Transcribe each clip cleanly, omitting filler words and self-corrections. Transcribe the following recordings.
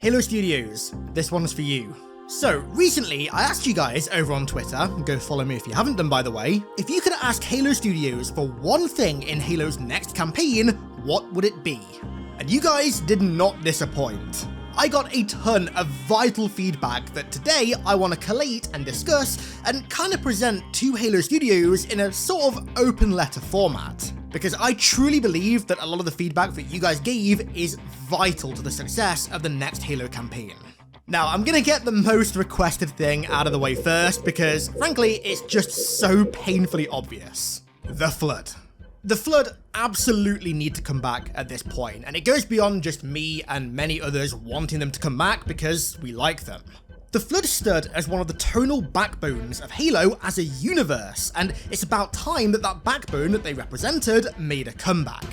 Halo Studios, this one's for you. So, recently I asked you guys over on Twitter, go follow me if you haven't done by the way, if you could ask Halo Studios for one thing in Halo's next campaign, what would it be? And you guys did not disappoint. I got a ton of vital feedback that today I want to collate and discuss and kind of present to Halo Studios in a sort of open letter format. Because I truly believe that a lot of the feedback that you guys gave is vital to the success of the next Halo campaign. Now, I'm gonna get the most requested thing out of the way first because, frankly, it's just so painfully obvious. The Flood. The Flood absolutely need to come back at this point, and it goes beyond just me and many others wanting them to come back because we like them. The Flood stood as one of the tonal backbones of Halo as a universe, and it's about time that that backbone that they represented made a comeback.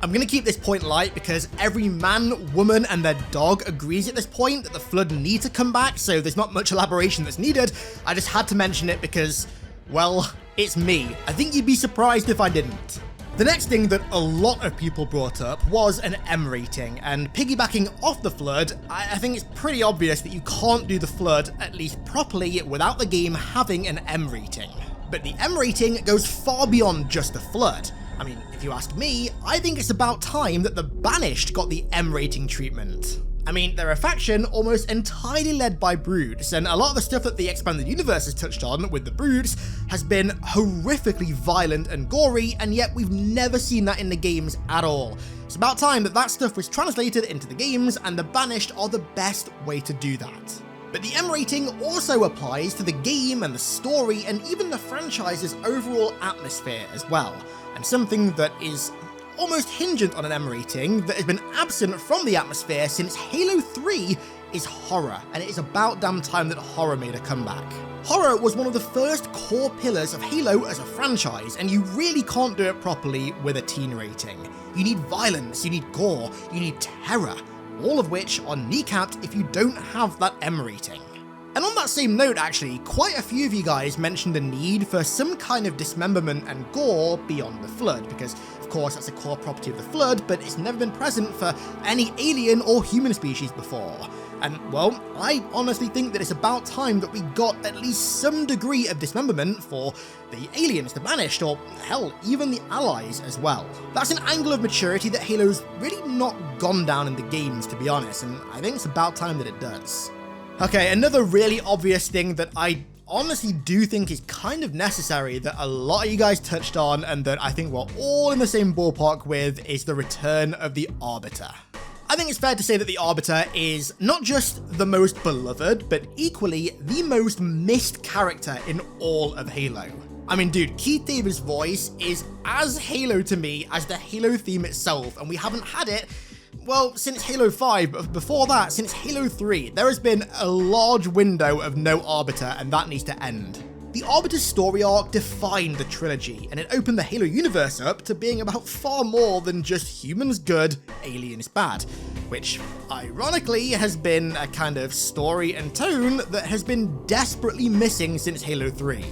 I'm gonna keep this point light because every man, woman, and their dog agrees at this point that the Flood need to come back, so there's not much elaboration that's needed. I just had to mention it because, well, it's me. I think you'd be surprised if I didn't. The next thing that a lot of people brought up was an M rating, and piggybacking off the Flood, I think it's pretty obvious that you can't do the Flood, at least properly, without the game having an M rating. But the M rating goes far beyond just the Flood. I mean, if you ask me, I think it's about time that the Banished got the M rating treatment. I mean, they're a faction almost entirely led by brutes, and a lot of the stuff that the Expanded Universe has touched on with the brutes has been horrifically violent and gory, and yet we've never seen that in the games at all. It's about time that that stuff was translated into the games, and the Banished are the best way to do that. But the M rating also applies to the game and the story and even the franchise's overall atmosphere as well, and something that is almost hingent on an M rating that has been absent from the atmosphere since Halo 3 is horror, and it is about damn time that horror made a comeback. Horror was one of the first core pillars of Halo as a franchise, and you really can't do it properly with a teen rating. You need violence, you need gore, you need terror, all of which are kneecapped if you don't have that M rating. And on that same note actually, quite a few of you guys mentioned the need for some kind of dismemberment and gore beyond the Flood, because of course that's a core property of the Flood, but it's never been present for any alien or human species before. And well, I honestly think that it's about time that we got at least some degree of dismemberment for the aliens, the Banished, or hell, even the allies as well. That's an angle of maturity that Halo's really not gone down in the games, to be honest, and I think it's about time that it does. Okay, another really obvious thing that I honestly do think is kind of necessary that a lot of you guys touched on and that I think we're all in the same ballpark with is the return of the Arbiter. I think it's fair to say that the Arbiter is not just the most beloved, but equally the most missed character in all of Halo. I mean, dude, Keith David's voice is as Halo to me as the Halo theme itself, and we haven't had it, well, since Halo 5, but before that, since Halo 3, there has been a large window of no Arbiter, and that needs to end. The Arbiter's story arc defined the trilogy, and it opened the Halo universe up to being about far more than just humans good, aliens bad, which, ironically, has been a kind of story and tone that has been desperately missing since Halo 3.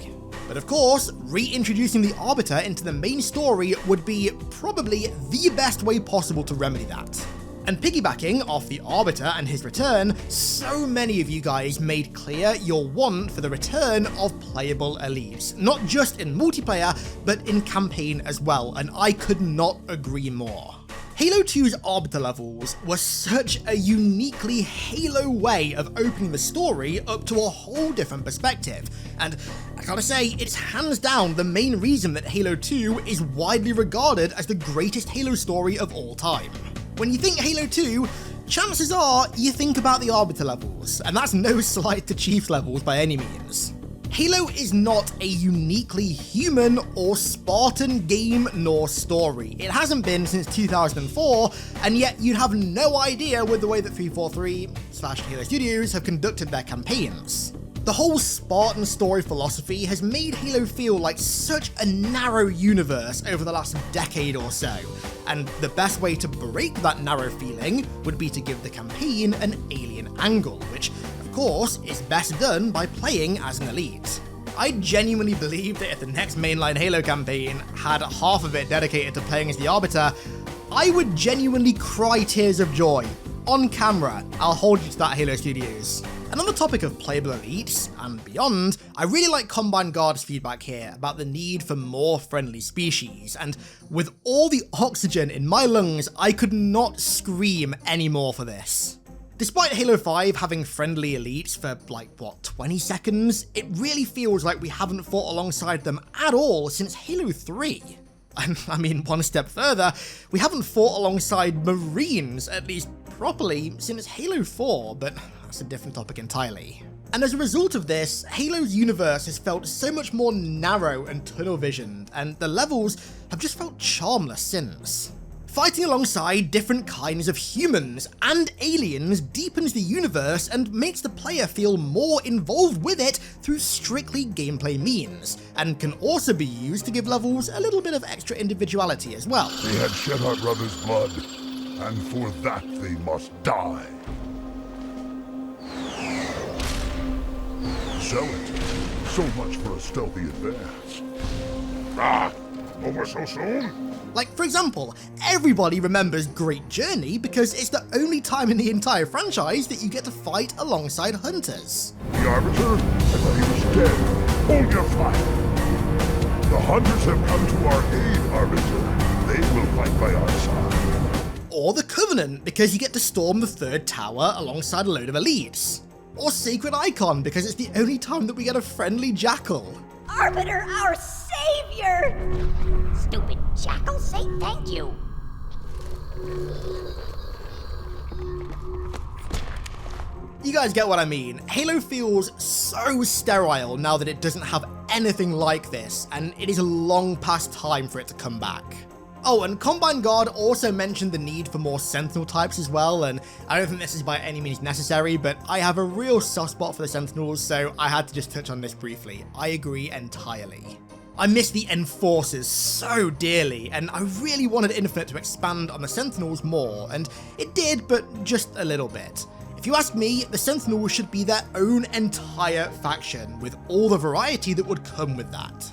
But of course, reintroducing the Arbiter into the main story would be probably the best way possible to remedy that. And piggybacking off the Arbiter and his return, so many of you guys made clear your want for the return of playable elites, not just in multiplayer, but in campaign as well, and I could not agree more. Halo 2's Arbiter levels were such a uniquely Halo way of opening the story up to a whole different perspective, and I gotta say, it's hands down the main reason that Halo 2 is widely regarded as the greatest Halo story of all time. When you think Halo 2, chances are you think about the Arbiter levels, and that's no slight to Chiefs levels by any means. Halo is not a uniquely human or Spartan game nor story. It hasn't been since 2004, and yet you'd have no idea with the way that 343/Halo Studios have conducted their campaigns. The whole Spartan story philosophy has made Halo feel like such a narrow universe over the last decade or so, and the best way to break that narrow feeling would be to give the campaign an alien angle, which of course is best done by playing as an elite. I genuinely believe that if the next mainline Halo campaign had half of it dedicated to playing as the Arbiter, I would genuinely cry tears of joy. on camera. I'll hold you to that, Halo Studios. And on the topic of playable elites and beyond, I really like Combine Guard's feedback here about the need for more friendly species, and with all the oxygen in my lungs, I could not scream anymore for this. Despite Halo 5 having friendly elites for like, 20 seconds, it really feels like we haven't fought alongside them at all since Halo 3. And I mean, one step further, we haven't fought alongside Marines, at least properly, since Halo 4, but that's a different topic entirely. And as a result of this, Halo's universe has felt so much more narrow and tunnel-visioned, and the levels have just felt charmless since. Fighting alongside different kinds of humans and aliens deepens the universe and makes the player feel more involved with it through strictly gameplay means, and can also be used to give levels a little bit of extra individuality as well. They had shed our brother's blood, and for that they must die. Sell it. So much for a stealthy advance. Ah, over so soon? Like, for example, everybody remembers Great Journey because it's the only time in the entire franchise that you get to fight alongside hunters. The Arbiter? I thought he was dead. Hold your fire. The hunters have come to our aid, Arbiter. They will fight by our side. Or the Covenant, because you get to storm the third tower alongside a load of elites. Or Sacred Icon, because it's the only time that we get a friendly jackal. Arbiter, our savior! Stupid jackal, say thank you. You guys get what I mean. Halo feels so sterile now that it doesn't have anything like this, and it is a long past time for it to come back. Oh, and Combine Guard also mentioned the need for more Sentinel types as well, and I don't think this is by any means necessary, but I have a real soft spot for the Sentinels, so I had to just touch on this briefly. I agree entirely. I miss the Enforcers so dearly, and I really wanted Infinite to expand on the Sentinels more, and it did, but just a little bit. If you ask me, the Sentinels should be their own entire faction, with all the variety that would come with that.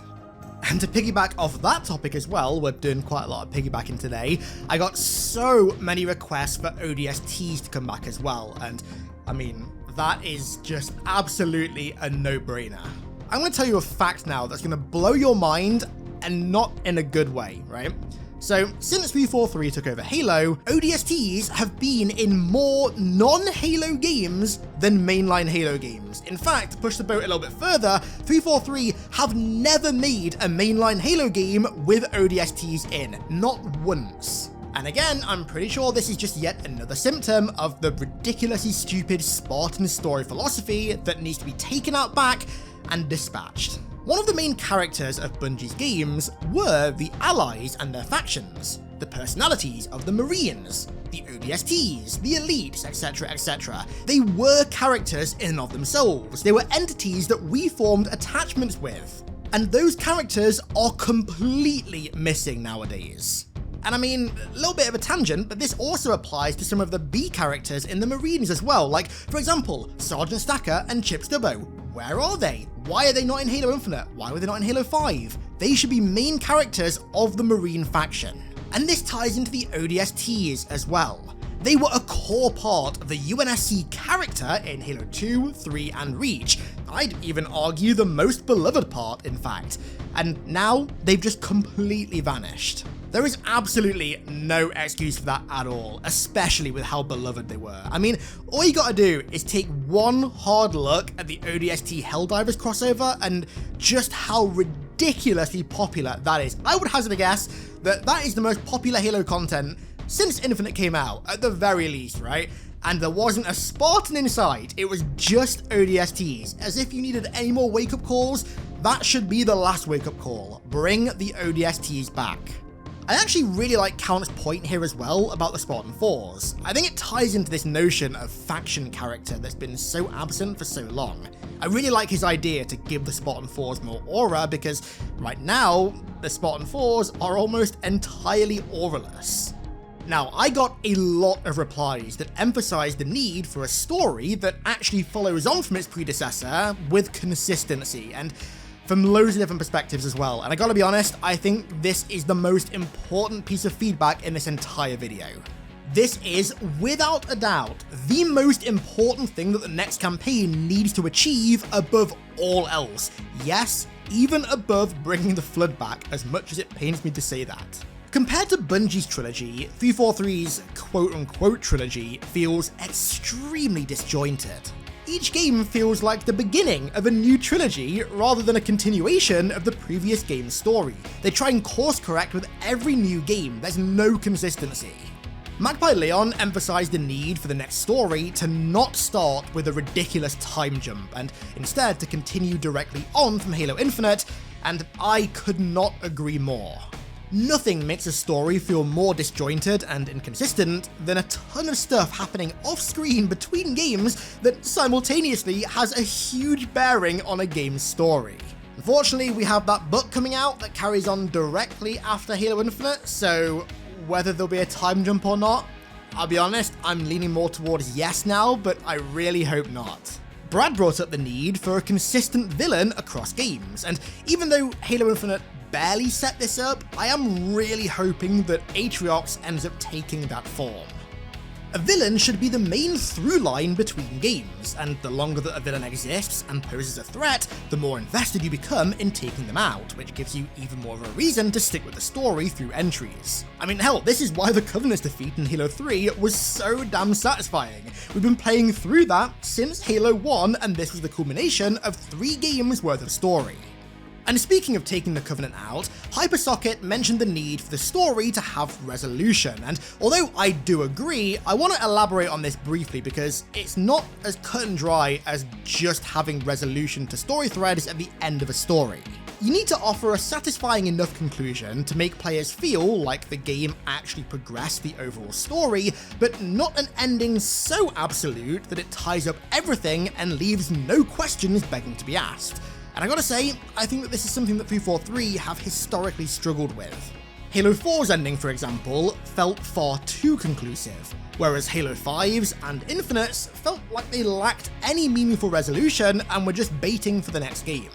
And to piggyback off that topic as well, we're doing quite a lot of piggybacking today, I got so many requests for ODSTs to come back as well, and I mean, that is just absolutely a no-brainer. I'm going to tell you a fact now that's going to blow your mind, and not in a good way, right? So, since 343 took over Halo, ODSTs have been in more non-Halo games than mainline Halo games. In fact, to push the boat a little bit further, 343 have never made a mainline Halo game with ODSTs in, not once. And again, I'm pretty sure this is just yet another symptom of the ridiculously stupid Spartan story philosophy that needs to be taken out back and dispatched. One of the main characters of Bungie's games were the allies and their factions, the personalities of the Marines, the ODSTs, the elites, etc, etc. They were characters in and of themselves. They were entities that we formed attachments with. And those characters are completely missing nowadays. And I mean, a little bit of a tangent, but this also applies to some of the B characters in the Marines as well, like, for example, Sergeant Stacker and Chip Stubbo. Where are they? Why are they not in Halo Infinite? Why were they not in Halo 5? They should be main characters of the Marine faction. And this ties into the ODSTs as well. They were a core part of the UNSC character in Halo 2, 3, and Reach. I'd even argue the most beloved part, in fact. And now, they've just completely vanished. There is absolutely no excuse for that at all, especially with how beloved they were. I mean, all you gotta do is take one hard look at the ODST Helldivers crossover and just how ridiculously popular that is. I would hazard a guess that that is the most popular Halo content since Infinite came out, at the very least, right? And there wasn't a Spartan in sight, it was just ODSTs. As if you needed any more wake-up calls, that should be the last wake-up call. Bring the ODSTs back. I actually really like Count's point here as well about the Spartan 4s. I think it ties into this notion of faction character that's been so absent for so long. I really like his idea to give the Spartan 4s more aura because right now, the Spartan 4s are almost entirely auraless. Now, I got a lot of replies that emphasized the need for a story that actually follows on from its predecessor with consistency, and from loads of different perspectives as well. And I gotta be honest, I think this is the most important piece of feedback in this entire video. This is, without a doubt, the most important thing that the next campaign needs to achieve above all else. Yes, even above bringing the Flood back, as much as it pains me to say that. Compared to Bungie's trilogy, 343's quote-unquote trilogy feels extremely disjointed. Each game feels like the beginning of a new trilogy rather than a continuation of the previous game's story. They try and course correct with every new game, there's no consistency. Magpie Leon emphasized the need for the next story to not start with a ridiculous time jump, and instead to continue directly on from Halo Infinite, and I could not agree more. Nothing makes a story feel more disjointed and inconsistent than a ton of stuff happening off-screen between games that simultaneously has a huge bearing on a game's story. Unfortunately, we have that book coming out that carries on directly after Halo Infinite, so whether there'll be a time jump or not, I'll be honest, I'm leaning more towards yes now, but I really hope not. Brad brought up the need for a consistent villain across games, and even though Halo Infinite barely set this up, I am really hoping that Atriox ends up taking that form. A villain should be the main through line between games, and the longer that a villain exists and poses a threat, the more invested you become in taking them out, which gives you even more of a reason to stick with the story through entries. I mean, hell, this is why the Covenant's defeat in Halo 3 was so damn satisfying. We've been playing through that since Halo 1, and this was the culmination of 3 games worth of story. And speaking of taking the Covenant out, Hypersocket mentioned the need for the story to have resolution, and although I do agree, I want to elaborate on this briefly because it's not as cut and dry as just having resolution to story threads at the end of a story. You need to offer a satisfying enough conclusion to make players feel like the game actually progressed the overall story, but not an ending so absolute that it ties up everything and leaves no questions begging to be asked. And I gotta say, I think that this is something that 343 have historically struggled with. Halo 4's ending, for example, felt far too conclusive, whereas Halo 5's and Infinite's felt like they lacked any meaningful resolution and were just baiting for the next game.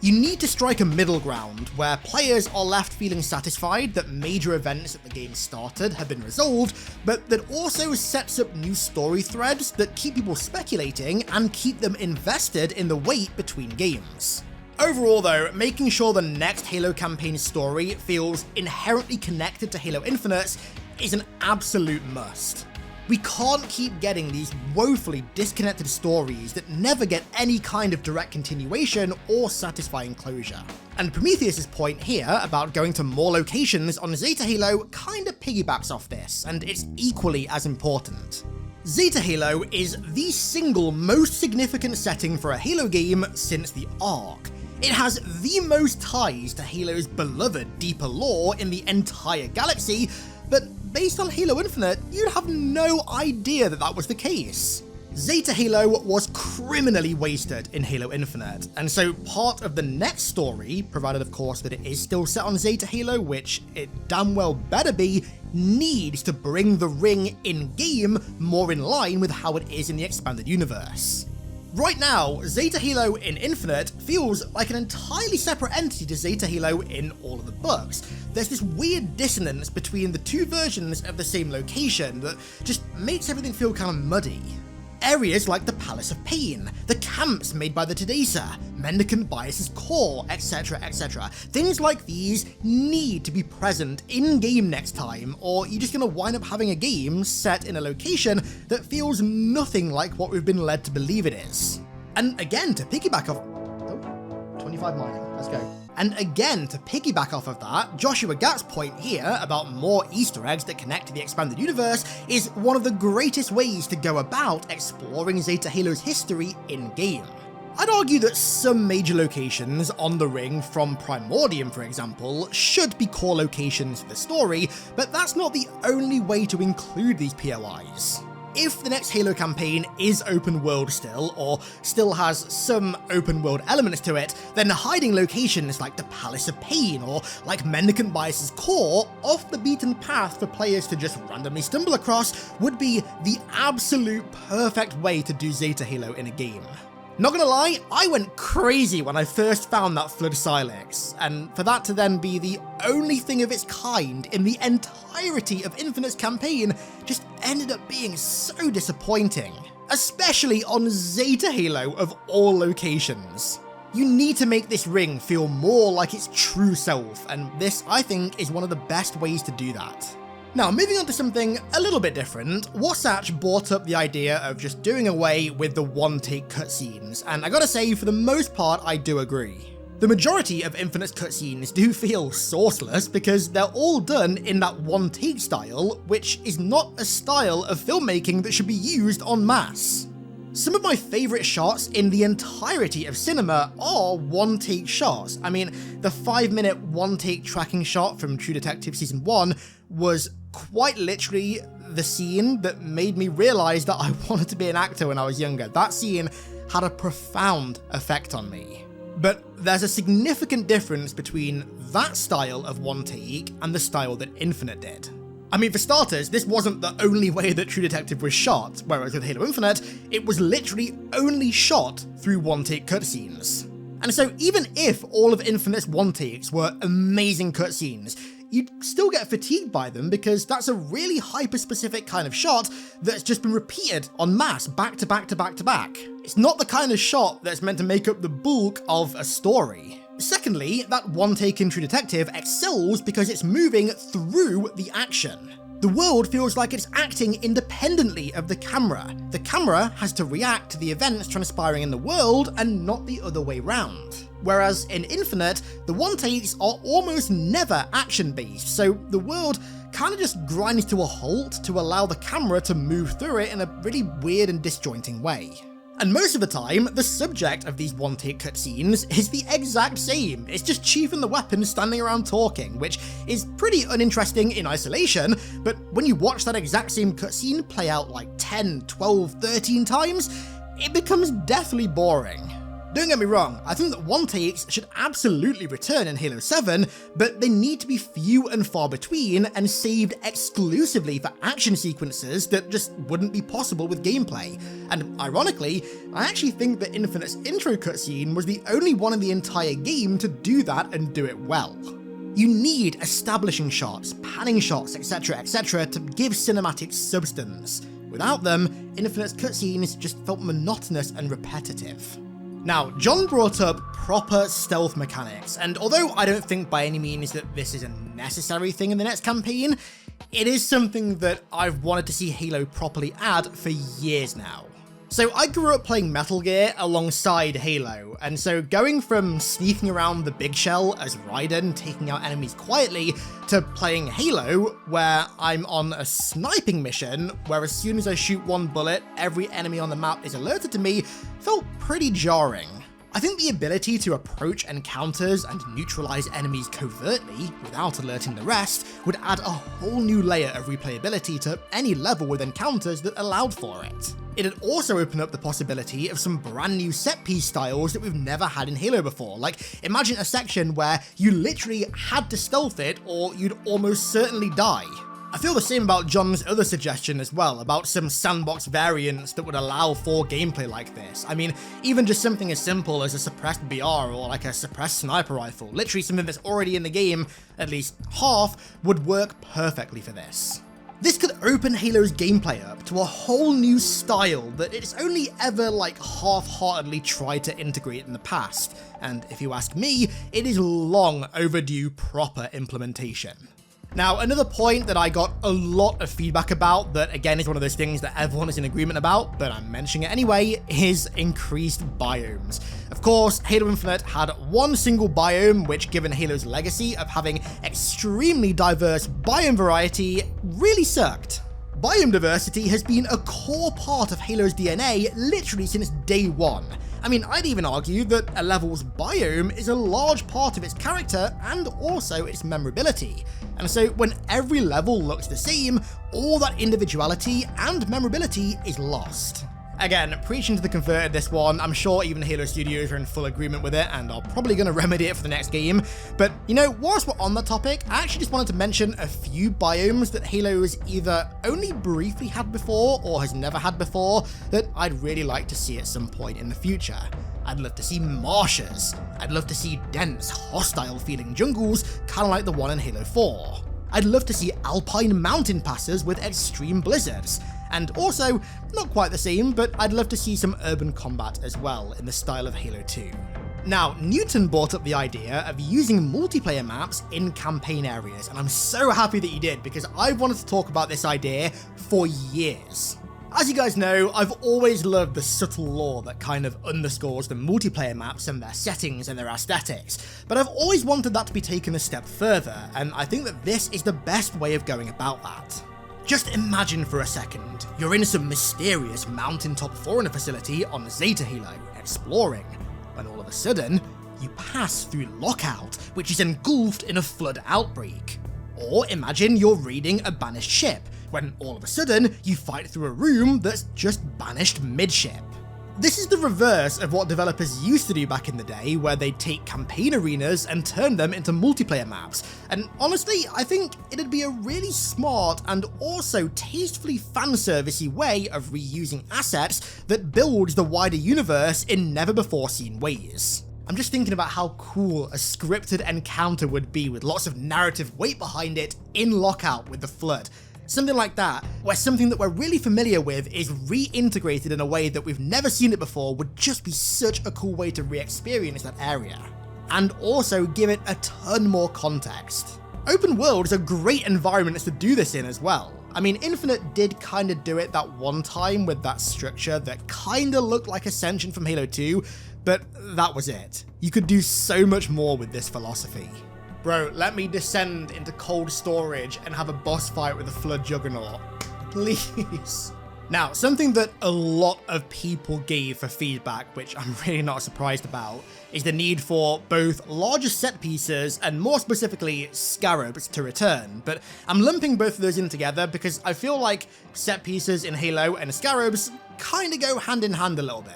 You need to strike a middle ground where players are left feeling satisfied that major events at the game started have been resolved, but that also sets up new story threads that keep people speculating and keep them invested in the wait between games. Overall though, making sure the next Halo campaign story feels inherently connected to Halo Infinite is an absolute must. We can't keep getting these woefully disconnected stories that never get any kind of direct continuation or satisfying closure. And Prometheus's point here about going to more locations on Zeta Halo kinda piggybacks off this, and it's equally as important. Zeta Halo is the single most significant setting for a Halo game since the Ark. It has the most ties to Halo's beloved deeper lore in the entire galaxy, but based on Halo Infinite, you'd have no idea that that was the case. Zeta Halo was criminally wasted in Halo Infinite, and so part of the next story, provided of course that it is still set on Zeta Halo, which it damn well better be, needs to bring the ring in-game more in line with how it is in the expanded universe. Right now, Zeta Halo in Infinite feels like an entirely separate entity to Zeta Halo in all of the books. There's this weird dissonance between the two versions of the same location that just makes everything feel kind of muddy. Areas like the Palace of Pain, the camps made by the Tadesa, Mendicant Bias's core, etc, etc. Things like these need to be present in-game next time, or you're just going to wind up having a game set in a location that feels nothing like what we've been led to believe it is. And again, to piggyback off... 25 mining, let's go. And again, to piggyback off of that, Joshua Gatt's point here about more Easter eggs that connect to the expanded universe is one of the greatest ways to go about exploring Zeta Halo's history in-game. I'd argue that some major locations on the ring from Primordium, for example, should be core locations for the story, but that's not the only way to include these POIs. If the next Halo campaign is open world still, or still has some open world elements to it, then hiding locations like the Palace of Pain or like Mendicant Bias's core off the beaten path for players to just randomly stumble across would be the absolute perfect way to do Zeta Halo in a game. Not gonna lie, I went crazy when I first found that Flood Silex, and for that to then be the only thing of its kind in the entirety of Infinite's campaign just ended up being so disappointing. Especially on Zeta Halo of all locations. You need to make this ring feel more like its true self, and this, I think, is one of the best ways to do that. Now, moving on to something a little bit different, Wasatch brought up the idea of just doing away with the one-take cutscenes, and I gotta say, for the most part, I do agree. The majority of Infinite's cutscenes do feel sourceless because they're all done in that one-take style, which is not a style of filmmaking that should be used en masse. Some of my favourite shots in the entirety of cinema are one-take shots. I mean, the 5-minute one-take tracking shot from True Detective Season 1 was quite literally the scene that made me realise that I wanted to be an actor when I was younger. That scene had a profound effect on me. But there's a significant difference between that style of one take and the style that Infinite did. I mean, for starters, this wasn't the only way that True Detective was shot, whereas with Halo Infinite, it was literally only shot through one-take cutscenes. And so even if all of Infinite's one-takes were amazing cutscenes, you'd still get fatigued by them because that's a really hyper-specific kind of shot that's just been repeated en masse, back to back to back to back. It's not the kind of shot that's meant to make up the bulk of a story. Secondly, that one take in True Detective excels because it's moving through the action. The world feels like it's acting independently of the camera. The camera has to react to the events transpiring in the world and not the other way round. Whereas in Infinite, the one takes are almost never action based, so the world kind of just grinds to a halt to allow the camera to move through it in a really weird and disjointing way. And most of the time, the subject of these one-take cutscenes is the exact same. It's just Chief and the weapon standing around talking, which is pretty uninteresting in isolation, but when you watch that exact same cutscene play out like 10, 12, 13 times, it becomes deathly boring. Don't get me wrong, I think that one-takes should absolutely return in Halo 7, but they need to be few and far between and saved exclusively for action sequences that just wouldn't be possible with gameplay. And ironically, I actually think that Infinite's intro cutscene was the only one in the entire game to do that and do it well. You need establishing shots, panning shots, etc, to give cinematic substance. Without them, Infinite's cutscenes just felt monotonous and repetitive. Now, John brought up proper stealth mechanics, and although I don't think by any means that this is a necessary thing in the next campaign, it is something that I've wanted to see Halo properly add for years now. So I grew up playing Metal Gear alongside Halo, and so going from sneaking around the big shell as Raiden taking out enemies quietly to playing Halo where I'm on a sniping mission where as soon as I shoot one bullet, every enemy on the map is alerted to me felt pretty jarring. I think the ability to approach encounters and neutralize enemies covertly without alerting the rest would add a whole new layer of replayability to any level with encounters that allowed for it. It'd also open up the possibility of some brand new set piece styles that we've never had in Halo before. Like, imagine a section where you literally had to stealth it or you'd almost certainly die. I feel the same about John's other suggestion as well, about some sandbox variants that would allow for gameplay like this. I mean, even just something as simple as a suppressed BR or like a suppressed sniper rifle, literally something that's already in the game, at least half, would work perfectly for this. This could open Halo's gameplay up to a whole new style that it's only ever half-heartedly tried to integrate in the past, and if you ask me, it is long overdue proper implementation. Now, another point that I got a lot of feedback about, that again is one of those things that everyone is in agreement about, but I'm mentioning it anyway, is increased biomes. Of course, Halo Infinite had one single biome, which given Halo's legacy of having extremely diverse biome variety, really sucked. Biome diversity has been a core part of Halo's DNA literally since day one. I mean, I'd even argue that a level's biome is a large part of its character and also its memorability. And so when every level looks the same, all that individuality and memorability is lost. Again, preaching to the converted this one. I'm sure even Halo Studios are in full agreement with it and are probably going to remedy it for the next game. But, you know, whilst we're on the topic, I actually just wanted to mention a few biomes that Halo has either only briefly had before or has never had before that I'd really like to see at some point in the future. I'd love to see marshes. I'd love to see dense, hostile-feeling jungles, kind of like the one in Halo 4. I'd love to see alpine mountain passes with extreme blizzards. And also, not quite the same, but I'd love to see some urban combat as well, in the style of Halo 2. Now, Newton brought up the idea of using multiplayer maps in campaign areas, and I'm so happy that he did, because I've wanted to talk about this idea for years. As you guys know, I've always loved the subtle lore that kind of underscores the multiplayer maps and their settings and their aesthetics, but I've always wanted that to be taken a step further, and I think that this is the best way of going about that. Just imagine for a second, you're in some mysterious mountaintop foreigner facility on Zeta Hilo, exploring, when all of a sudden, you pass through Lockout, which is engulfed in a flood outbreak. Or imagine you're raiding a banished ship, when all of a sudden, you fight through a room that's just banished midship. This is the reverse of what developers used to do back in the day, where they'd take campaign arenas and turn them into multiplayer maps, and honestly, I think it'd be a really smart and also tastefully fanservicey way of reusing assets that builds the wider universe in never-before-seen ways. I'm just thinking about how cool a scripted encounter would be with lots of narrative weight behind it in Lockout with the Flood. Something like that, where something that we're really familiar with is reintegrated in a way that we've never seen it before, would just be such a cool way to re-experience that area. And also give it a ton more context. Open world is a great environment to do this in as well. I mean, Infinite did kinda do it that one time with that structure that kinda looked like Ascension from Halo 2, but that was it. You could do so much more with this philosophy. Bro, let me descend into cold storage and have a boss fight with a Flood Juggernaut. Please. Now, something that a lot of people gave for feedback, which I'm really not surprised about, is the need for both larger set pieces and more specifically scarabs to return. But I'm lumping both of those in together because I feel like set pieces in Halo and scarabs kind of go hand in hand a little bit.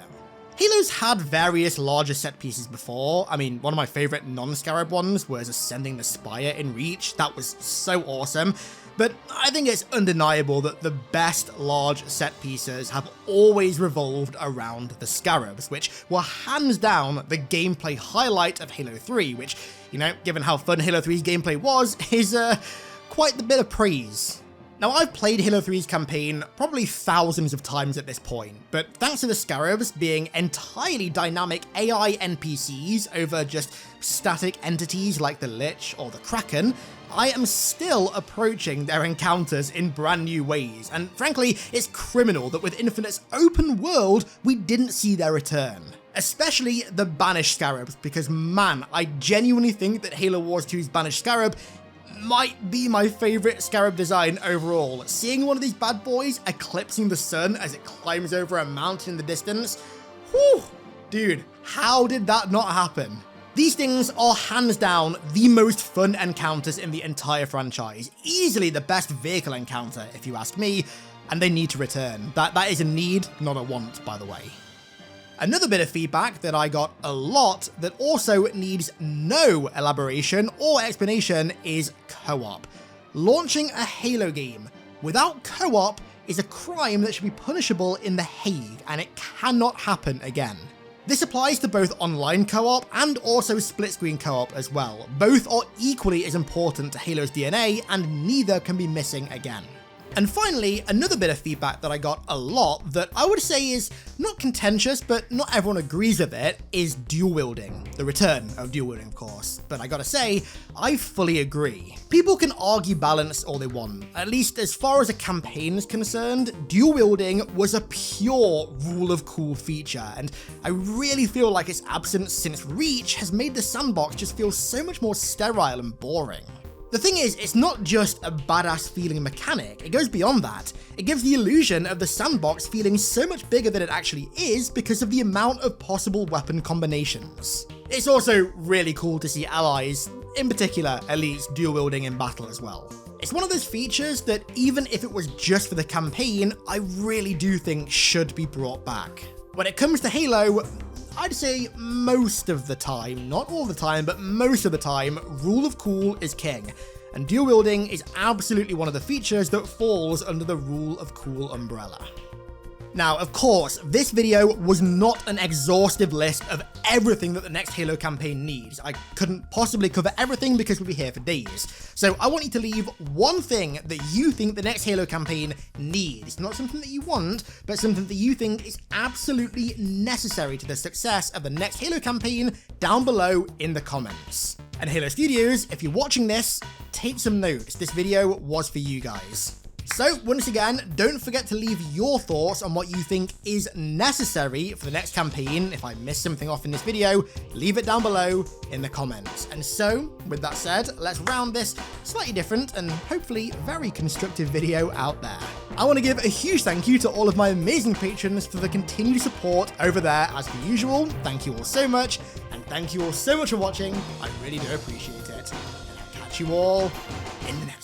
Halo's had various larger set pieces before. I mean, one of my favorite non-scarab ones was Ascending the Spire in Reach. That was so awesome. But I think it's undeniable that the best large set pieces have always revolved around the scarabs, which were hands down the gameplay highlight of Halo 3, which, you know, given how fun Halo 3's gameplay was, is quite the bit of praise. Now, I've played Halo 3's campaign probably thousands of times at this point, but thanks to the scarabs being entirely dynamic AI NPCs over just static entities like the Lich or the Kraken, I am still approaching their encounters in brand new ways, and frankly, it's criminal that with Infinite's open world, we didn't see their return. Especially the Banished Scarabs, because man, I genuinely think that Halo Wars 2's Banished Scarab might be my favorite scarab design overall. Seeing one of these bad boys eclipsing the sun as it climbs over a mountain in the distance, whew, dude, how did that not happen? These things are hands down the most fun encounters in the entire franchise. Easily the best vehicle encounter, if you ask me, and they need to return. That is a need, not a want, by the way. Another bit of feedback that I got a lot that also needs no elaboration or explanation is co-op. Launching a Halo game without co-op is a crime that should be punishable in The Hague, and it cannot happen again. This applies to both online co-op and also split-screen co-op as well. Both are equally as important to Halo's DNA, and neither can be missing again. And finally, another bit of feedback that I got a lot that I would say is not contentious, but not everyone agrees with it, is dual wielding. The return of dual wielding, of course. But I gotta say, I fully agree. People can argue balance all they want. At least as far as a campaign is concerned, dual wielding was a pure rule of cool feature, and I really feel like its absence since Reach has made the sandbox just feel so much more sterile and boring. The thing is, it's not just a badass feeling mechanic, it goes beyond that. It gives the illusion of the sandbox feeling so much bigger than it actually is because of the amount of possible weapon combinations. It's also really cool to see allies in particular, Elite's dual wielding in battle as well. It's one of those features that even if it was just for the campaign, I really do think should be brought back. When it comes to Halo, I'd say most of the time, not all the time, but most of the time, rule of cool is king, and dual wielding is absolutely one of the features that falls under the rule of cool umbrella. Now, of course, this video was not an exhaustive list of everything that the next Halo campaign needs. I couldn't possibly cover everything because we'd be here for days. So I want you to leave one thing that you think the next Halo campaign needs. Not something that you want, but something that you think is absolutely necessary to the success of the next Halo campaign down below in the comments. And Halo Studios, if you're watching this, take some notes. This video was for you guys. So, once again, don't forget to leave your thoughts on what you think is necessary for the next campaign. If I missed something off in this video, leave it down below in the comments. And so, with that said, let's round this slightly different and hopefully very constructive video out there. I want to give a huge thank you to all of my amazing patrons for the continued support over there as per usual. Thank you all so much, and thank you all so much for watching. I really do appreciate it. And I'll catch you all in the next one.